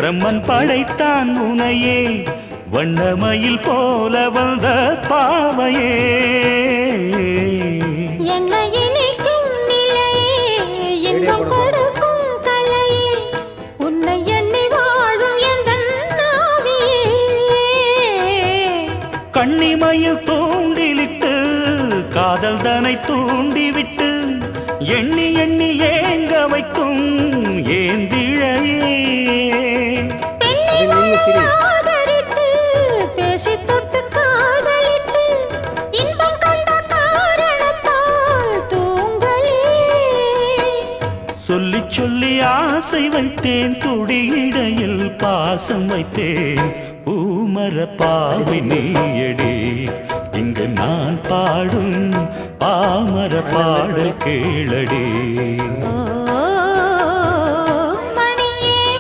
பிரம்மன் படைத்தான் உனையே வண்ணமயில் போல வந்த பாவையே என்னை இணைக்கும் நிலையே இன்பம் கொடுக்கும் கலையே உன்னை எண்ணி வாழும் எந்தன் நாவியே கண்ணிமயில் தூண்டிலிட்டு காதல் தனை தூண்டிவிட்டு எண்ணி எண்ணி ஏங்க வைக்கும் ஏந்திழையே ஆதரித்து பேசி தொட்டு காதலித்து இன்பம் கண்ட காரணத்தால் தூங்கலே சொல்லி சொல்லி ஆசை வைத்தேன் துடியிடையில் பாசம் வைத்தேன் பூமர பாவை நீயடி இங்கு நான் பாடும் பாமர பாடல் கேளடி